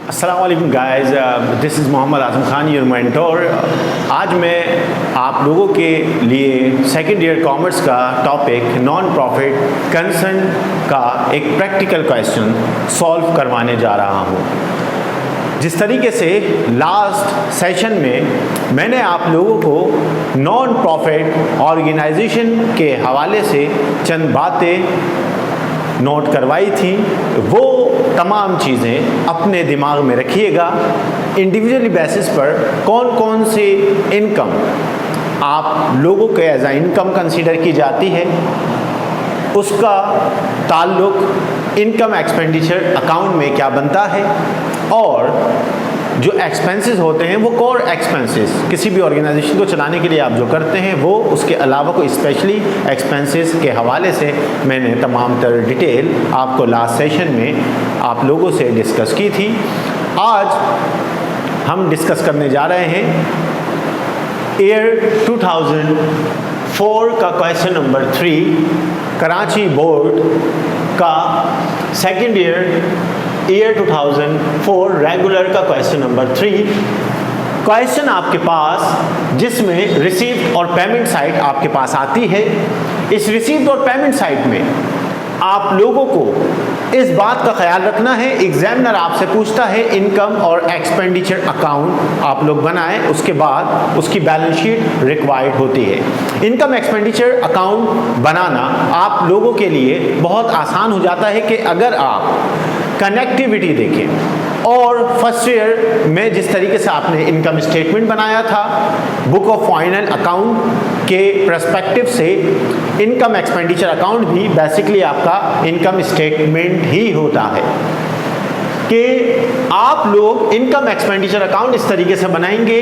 अस्सलाम वालेकुम guys, this is Mohammad Azam Khan, your mentor. आज मैं आप लोगों के लिए सेकेंड ईयर कॉमर्स का टॉपिक नॉन प्रॉफिट कंसर्न का एक प्रैक्टिकल क्वेश्चन सॉल्व करवाने जा रहा हूँ। जिस तरीके से लास्ट सेशन में मैंने आप लोगों को नॉन प्रॉफिट ऑर्गेनाइजेशन के हवाले से चंद बातें नोट करवाई थी, वो तमाम चीज़ें अपने दिमाग में रखिएगा। इंडिविजुअली बेसिस पर कौन कौन से इनकम आप लोगों के एज आ इनकम कंसीडर की जाती है, उसका ताल्लुक इनकम एक्सपेंडिचर अकाउंट में क्या बनता है, और जो एक्सपेंसेस होते हैं वो कोर एक्सपेंसेस किसी भी ऑर्गेनाइजेशन को चलाने के लिए आप जो करते हैं वो, उसके अलावा कोई स्पेशली एक्सपेंसेस के हवाले से मैंने तमाम तर डिटेल आपको लास्ट सेशन में आप लोगों से डिस्कस की थी। आज हम डिस्कस करने जा रहे हैं ईयर 2004 का क्वेश्चन नंबर 3, कराची बोर्ड का सेकेंड ईयर 2004 रेगुलर का क्वेश्चन नंबर 3। क्वेश्चन आपके पास जिसमें रिसीव्ड और पेमेंट साइड आपके पास आती है। इस रिसीव्ड और पेमेंट साइड में आप लोगों को इस बात का ख्याल रखना है, एग्जामिनर आपसे पूछता है इनकम और एक्सपेंडिचर अकाउंट आप लोग बनाएं, उसके बाद उसकी बैलेंस शीट रिक्वायर्ड होती है। इनकम एक्सपेंडिचर अकाउंट बनाना आप लोगों के लिए बहुत आसान हो जाता है कि अगर आप कनेक्टिविटी देखें और फर्स्ट ईयर में जिस तरीके से आपने इनकम स्टेटमेंट बनाया था, बुक ऑफ फाइनल अकाउंट के पर्सपेक्टिव से इनकम एक्सपेंडिचर अकाउंट भी बेसिकली आपका इनकम स्टेटमेंट ही होता है कि आप लोग इनकम एक्सपेंडिचर अकाउंट इस तरीके से बनाएंगे,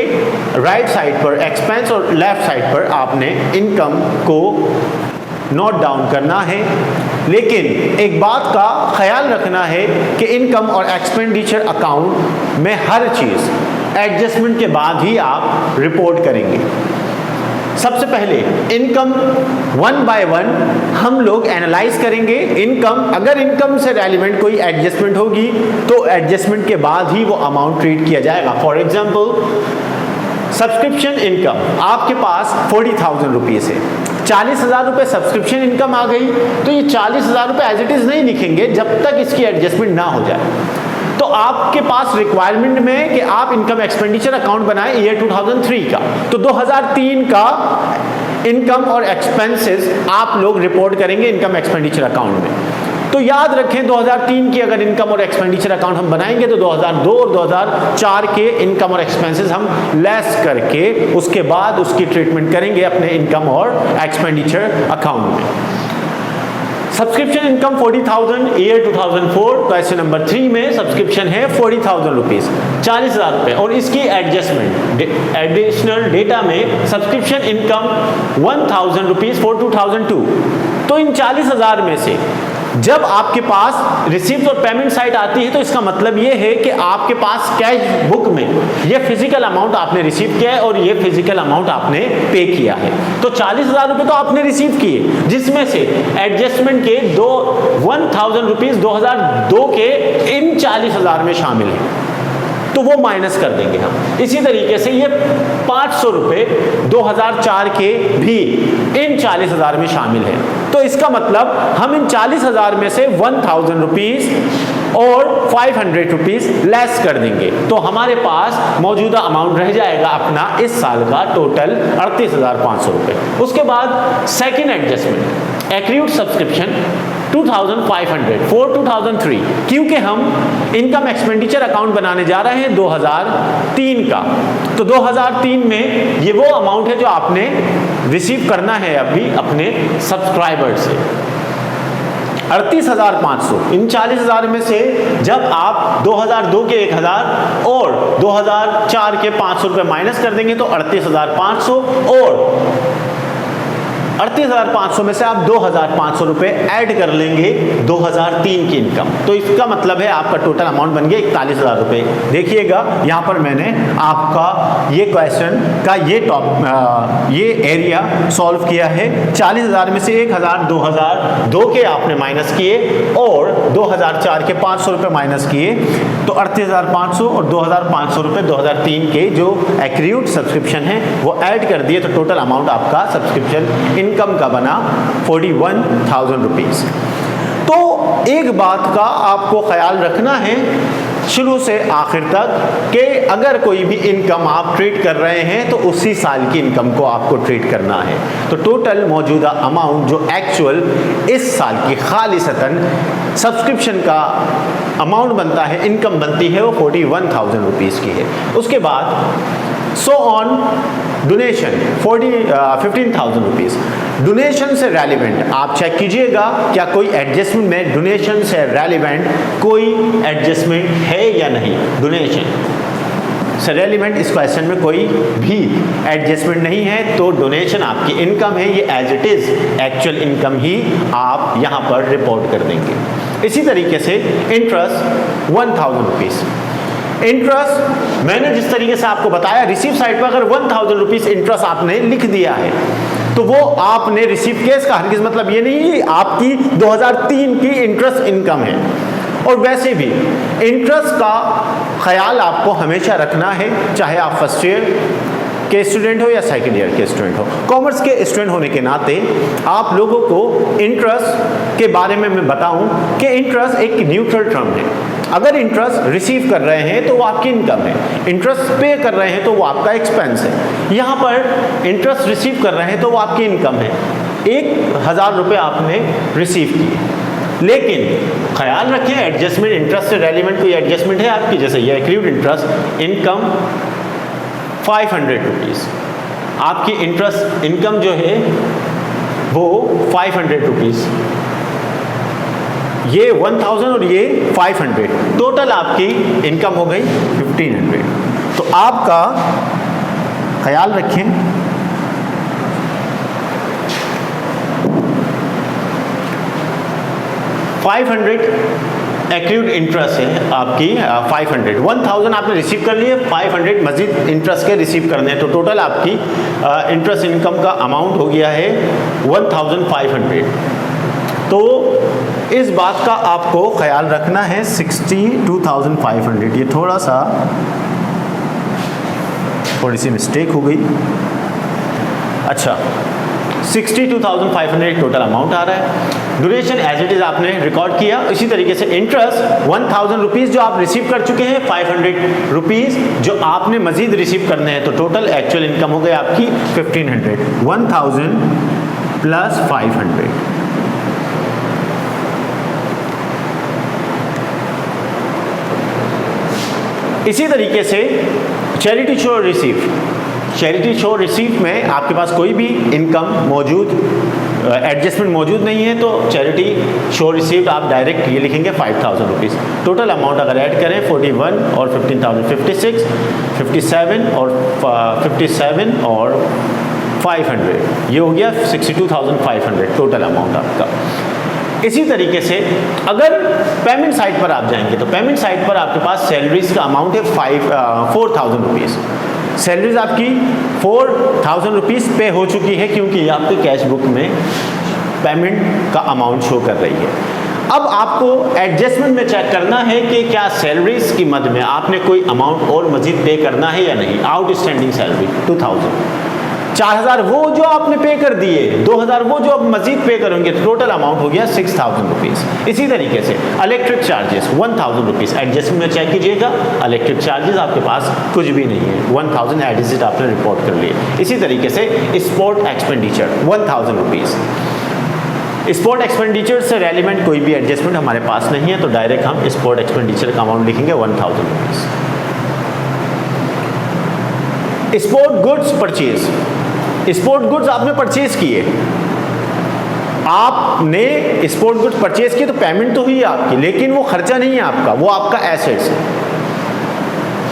राइट साइड पर एक्सपेंस और लेफ्ट साइड पर आपने इनकम को नोट डाउन करना है। लेकिन एक बात का ख्याल रखना है कि इनकम और एक्सपेंडिचर अकाउंट में हर चीज़ एडजस्टमेंट के बाद ही आप रिपोर्ट करेंगे। सबसे पहले इनकम 1 बाय 1 हम लोग एनालाइज करेंगे। इनकम, अगर इनकम से रेलिवेंट कोई एडजस्टमेंट होगी तो एडजस्टमेंट के बाद ही वो अमाउंट ट्रीट किया जाएगा। फॉर एग्जाम्पल सब्सक्रिप्शन इनकम आपके पास 40,000 रुपीज़ है, 40,000 रुपये सब्सक्रिप्शन इनकम आ गई तो ये 40,000 रुपये एज इट इज़ नहीं लिखेंगे जब तक इसकी एडजस्टमेंट ना हो जाए। तो आपके पास रिक्वायरमेंट में कि आप इनकम एक्सपेंडिचर अकाउंट बनाएं ईयर 2003 का, तो 2003 का इनकम और एक्सपेंसेस आप लोग रिपोर्ट करेंगे इनकम एक्सपेंडिचर अकाउंट में। तो याद रखें 2003 की अगर इनकम और एक्सपेंडिचर अकाउंट हम बनाएंगे तो 2002 और 2004 के इनकम और एक्सपेंसेस हम लेस करके उसके बाद उसकी ट्रीटमेंट करेंगे अपने इनकम और एक्सपेंडिचर अकाउंट में। Subscription income 40,000 year 2004 question number 3 में सब्सक्रिप्शन है 40,000 रुपीज़, 40,000 रुपये, और इसकी एडजस्टमेंट एडिशनल डेटा में सब्सक्रिप्शन इनकम 1,000 रुपीज़ फॉर 2002। तो इन 40,000 में से जब आपके पास रिसीव्ड और पेमेंट साइड आती है तो इसका मतलब ये है कि आपके पास कैश बुक में ये फिजिकल अमाउंट आपने रिसीव किया है और ये फिजिकल अमाउंट आपने पे किया है। तो 40,000 रुपये तो आपने रिसीव किए, जिसमें से एडजस्टमेंट के 1,000 रुपीज़ 2002 के इन 40,000 में शामिल है, तो वो माइनस कर देंगे हम। इसी तरीके से ये 500 रुपये 2004 के भी इन 40,000 में शामिल है। तो इसका मतलब हम इन 40,000 में से 1,000 रुपीज़ और 500 रुपीज़ लेस कर देंगे, तो हमारे पास मौजूदा अमाउंट रह जाएगा अपना इस साल का टोटल 38,500 रुपये। उसके बाद second adjustment accrued subscription 2,500 for 2003, क्योंकि हम इनकम एक्सपेंडिचर अकाउंट बनाने जा रहे हैं 2003 का, तो 2003 में ये वो अमाउंट है जो आपने रिसीव करना है अभी अपने सब्सक्राइबर से, 38,500। इन 40,000 में से जब आप 2002 के 1,000 और 2004 के 500 रुपये माइनस कर देंगे तो 38,500, और 38,500 में से आप 2,500 रुपये ऐड कर लेंगे 2003 की इनकम, तो इसका मतलब है आपका टोटल अमाउंट बन गया 41,000 रुपये। देखिएगा यहाँ पर मैंने आपका ये क्वेश्चन का ये एरिया सॉल्व किया है। 40,000 में से 1,000 2002 के आपने माइनस किए और 2004 के 500 रुपये माइनस किए, तो 38,500 और 2,500 रुपये 2003 के जो एक्रीड सब्सक्रिप्शन है वो ऐड कर दिए, तो टोटल अमाउंट आपका सब्सक्रिप्शन इनकम का बना 41,000 रुपीज़। तो एक बात का आपको ख्याल रखना है शुरू से आखिर तक कि अगर कोई भी इनकम आप ट्रीट कर रहे हैं तो उसी साल की इनकम को आपको ट्रीट करना है। तो टोटल मौजूदा अमाउंट जो एक्चुअल इस साल की खालिसतन सब्सक्रिप्शन का अमाउंट बनता है, इनकम बनती है, वो 41,000 रुपीज़ की है। उसके बाद so on donation 15,000 rupees. Donation से रेलिवेंट आप चेक कीजिएगा क्या कोई एडजस्टमेंट में डोनेशन से रेलिवेंट कोई एडजस्टमेंट है या नहीं। डोनेशन से रेलिवेंट इस क्वेश्चन में कोई भी एडजस्टमेंट नहीं है, तो डोनेशन आपकी इनकम है, ये as it is actual income ही आप यहाँ पर रिपोर्ट कर देंगे। इसी तरीके से इंटरेस्ट 1,000 रुपीज़। इंटरेस्ट मैंने जिस तरीके से आपको बताया, रिसीव साइड पर अगर 1,000 रुपीज़ इंटरेस्ट आपने लिख दिया है तो वो आपने रिसीव किया, इसका हरगिज़ मतलब ये नहीं आपकी 2003 की इंटरेस्ट इनकम है। और वैसे भी इंटरेस्ट का ख्याल आपको हमेशा रखना है, चाहे आप फर्स्ट ईयर के स्टूडेंट हो या सेकंड ईयर के स्टूडेंट हो। कॉमर्स के स्टूडेंट होने के नाते आप लोगों को इंटरेस्ट के बारे में मैं बताऊं कि इंटरेस्ट एक न्यूट्रल टर्म है। अगर इंटरेस्ट रिसीव कर रहे हैं तो वो आपकी इनकम है, इंटरेस्ट पे कर रहे हैं तो वो आपका एक्सपेंस है। यहाँ पर इंटरेस्ट रिसीव कर रहे हैं तो वो आपकी इनकम है। 1,000 रुपये आपने रिसीव किए, लेकिन ख्याल रखें एडजस्टमेंट इंटरेस्ट से रेलिवेंट कोई एडजस्टमेंट है आपकी, जैसे ये एक्रीड इंटरेस्ट इनकम 500 रुपीज़, आपकी इंटरेस्ट इनकम जो है वो 500 रुपीज़, ये 1,000 और ये 500, टोटल आपकी इनकम हो गई 1,500। तो आपका ख्याल रखें 500 एक्रीड इंटरेस्ट है आपकी 500, 1,000 आपने रिसीव कर लिए, 500 मजीद इंटरेस्ट के रिसीव करने हैं, तो टोटल आपकी इंटरेस्ट इनकम का अमाउंट हो गया है 1,500। तो इस बात का आपको ख्याल रखना है 62,500, ये थोड़ी सी मिस्टेक हो गई। अच्छा 62,500 टोटल अमाउंट आ रहा है। ड्यूरेशन एज इट इज आपने रिकॉर्ड किया। इसी तरीके से इंटरेस्ट 1,000 रुपीज़ जो आप रिसीव कर चुके हैं, 500 रुपीज़ जो आपने मजीद रिसीव करने हैं, तो टोटल एक्चुअल इनकम हो गई आपकी 1,500। 1,000 प्लस 500, इसी तरीके से charity show receive, charity show receive में आपके पास कोई भी इनकम मौजूद एडजस्टमेंट मौजूद नहीं है, तो चैरिटी शो रिसीव्ड आप डायरेक्ट ये लिखेंगे 5,000 रुपीज़। टोटल अमाउंट अगर ऐड करें 41 और 15,000 56, 57 और 57 और 500, ये हो गया 62,500 टोटल अमाउंट आपका। इसी तरीके से अगर पेमेंट साइड पर आप जाएंगे तो पेमेंट साइड पर आपके पास सैलरीज का अमाउंट है 4,000 रुपीज़। सैलरीज आपकी 4,000 रुपीज़ पे हो चुकी है, क्योंकि ये आपके कैश बुक में पेमेंट का अमाउंट शो कर रही है। अब आपको एडजस्टमेंट में चेक करना है कि क्या सैलरीज की मद में आपने कोई अमाउंट और मजीद पे करना है या नहीं। आउटस्टैंडिंग सैलरी 2,000, 4,000 वो जो आपने पे कर दिए, 2,000 वो जो आप मजीद पे करेंगे, टोटल अमाउंट हो गया 6,000 रुपीज़। इसी तरीके से इलेक्ट्रिक चार्जेस 1,000 रुपीज़, एडजस्टमेंट में चेक कीजिएगा, इलेक्ट्रिक चार्जेस आपके पास कुछ भी नहीं है, 1,000 एडिजिट आपने रिपोर्ट कर लिए। इसी तरीके से sport expenditure 1,000 rupees. Sport expenditure से रेलिवेंट कोई भी एडजस्टमेंट हमारे पास नहीं है, तो डायरेक्ट हम स्पोर्ट एक्सपेंडिचर का अमाउंट लिखेंगे 1,000 rupees. Sport goods purchase, sport goods आपने परचेज किए, आपने स्पोर्ट गुड्स परचेज किए तो पेमेंट तो हुई आपकी, लेकिन वो खर्चा नहीं है आपका, वो आपका एसेट्स है।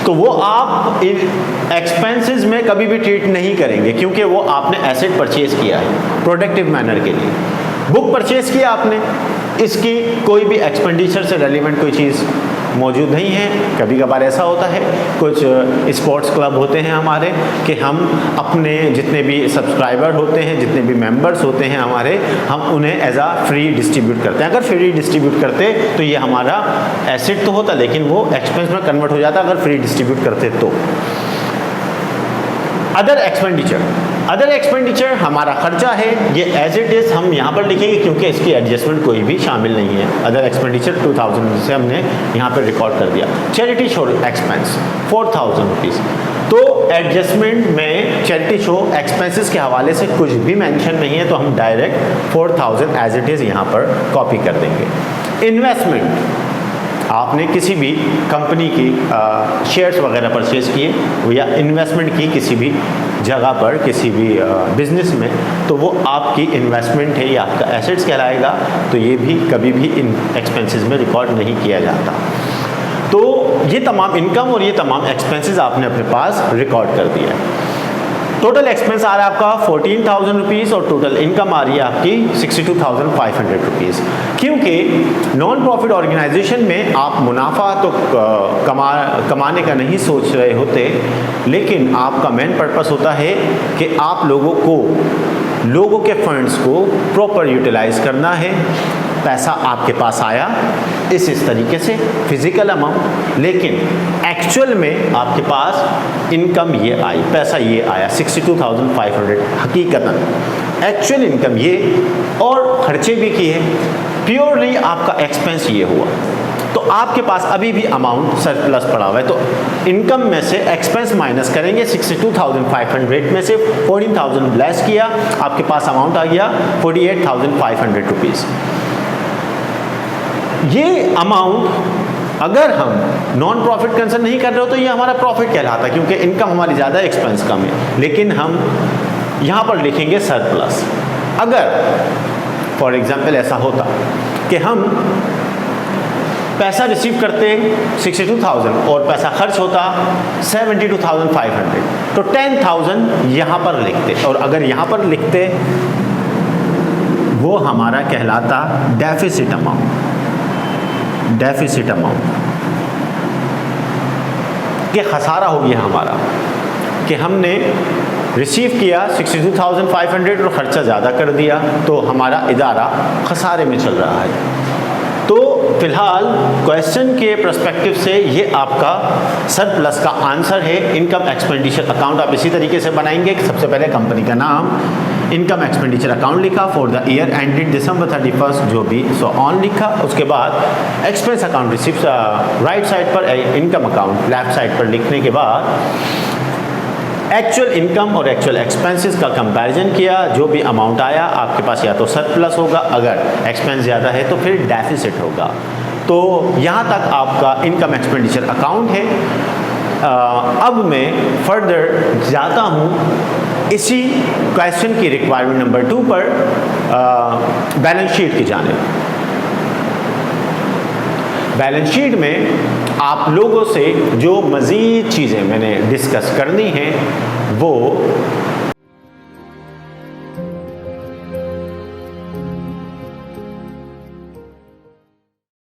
तो वो आप एक्सपेंसेस में कभी भी ट्रीट नहीं करेंगे, क्योंकि वो आपने एसेट परचेज किया है प्रोडक्टिव मैनर के लिए। बुक परचेज किया आपने, इसकी कोई भी एक्सपेंडिचर से रेलिवेंट कोई चीज़ मौजूद नहीं है। कभी कभार ऐसा होता है, कुछ स्पोर्ट्स क्लब होते हैं हमारे, कि हम अपने जितने भी सब्सक्राइबर होते हैं, जितने भी मेंबर्स होते हैं हमारे, हम उन्हें एज आ फ्री डिस्ट्रीब्यूट करते हैं। अगर फ्री डिस्ट्रीब्यूट करते तो ये हमारा एसेट तो होता, लेकिन वो एक्सपेंस में कन्वर्ट हो जाता अगर फ्री डिस्ट्रीब्यूट करते तो। अदर एक्सपेंडिचर हमारा खर्चा है, ये एज इट इज़ हम यहाँ पर लिखेंगे, क्योंकि इसकी एडजस्टमेंट कोई भी शामिल नहीं है। अदर एक्सपेंडिचर 2000 से हमने यहाँ पर रिकॉर्ड कर दिया। चैरिटी शो एक्सपेंस 4000 रुपीज़, तो एडजस्टमेंट में चैरिटी शो एक्सपेंसेस के हवाले से कुछ भी मेंशन नहीं है, तो हम डायरेक्ट 4000 एज इट इज़ यहाँ पर कॉपी कर देंगे। इन्वेस्टमेंट, आपने किसी भी कंपनी की शेयर्स वगैरह परचेज किए या इन्वेस्टमेंट की किसी भी जगह पर, किसी भी बिजनेस में, तो वो आपकी इन्वेस्टमेंट है, या आपका एसेट्स कहलाएगा, तो ये भी कभी भी इन एक्सपेंसेस में रिकॉर्ड नहीं किया जाता। तो ये तमाम इनकम और ये तमाम एक्सपेंसेस आपने अपने पास रिकॉर्ड कर दिया है। टोटल एक्सपेंस आ रहा है आपका 14,000 रुपीज़ और टोटल इनकम आ रही है आपकी 62,500 रुपीज़। क्योंकि नॉन प्रॉफिट ऑर्गेनाइजेशन में आप मुनाफा तो कमाने का नहीं सोच रहे होते, लेकिन आपका मेन पर्पस होता है कि आप लोगों के फंड्स को प्रॉपर यूटिलाइज करना है। पैसा आपके पास आया इस तरीके से फिजिकल अमाउंट, लेकिन एक्चुअल में आपके पास इनकम ये आई, पैसा ये आया 62,500 हकीकतन एक्चुअल इनकम ये, और खर्चे भी किए, प्योरली आपका एक्सपेंस ये हुआ, तो आपके पास अभी भी अमाउंट सरप्लस पड़ा हुआ है। तो इनकम में से एक्सपेंस माइनस करेंगे, 62,500 में से 14,000 लेस किया, आपके पास अमाउंट आ गया 48,500 रुपीज़। ये अमाउंट अगर हम नॉन प्रॉफिट कंसर्न नहीं कर रहे हो तो ये हमारा प्रॉफिट कहलाता है, क्योंकि इनकम हमारी ज़्यादा, एक्सपेंस कम है, लेकिन हम यहाँ पर लिखेंगे सरप्लस। अगर फॉर एग्जांपल ऐसा होता कि हम पैसा रिसीव करते 62,000 और पैसा खर्च होता 72,500, तो 10,000 यहाँ पर लिखते, और अगर यहाँ पर लिखते वो हमारा कहलाता डेफिसिट अमाउंट। कि खसारा हो गया हमारा, कि हमने रिसीव किया 62,500 और ख़र्चा ज़्यादा कर दिया, तो हमारा इदारा खसारे में चल रहा है। तो फिलहाल क्वेश्चन के पर्सपेक्टिव से ये आपका सरप्लस का आंसर है। इनकम एक्सपेंडिचर अकाउंट आप इसी तरीके से बनाएंगे कि सबसे पहले कंपनी का नाम, इनकम एक्सपेंडिचर अकाउंट लिखा for the year ended December 31, जो भी सो ऑन लिखा। उसके बाद expense account receive right side पर, इनकम अकाउंट लेफ्ट साइड पर लिखने के बाद एक्चुअल इनकम और एक्चुअल एक्सपेंसेस का कंपैरिजन किया, जो भी अमाउंट आया आपके पास या तो सरप्लस होगा, अगर एक्सपेंस ज़्यादा है तो फिर डेफिसिट होगा। तो यहाँ तक आपका इनकम एक्सपेंडिचर अकाउंट है। अब मैं फर्दर जाता हूँ इसी क्वेश्चन की रिक्वायरमेंट नंबर 2 पर, बैलेंस शीट की जानिब। बैलेंस शीट में आप लोगों से जो मज़ीद चीज़ें मैंने डिस्कस करनी हैं वो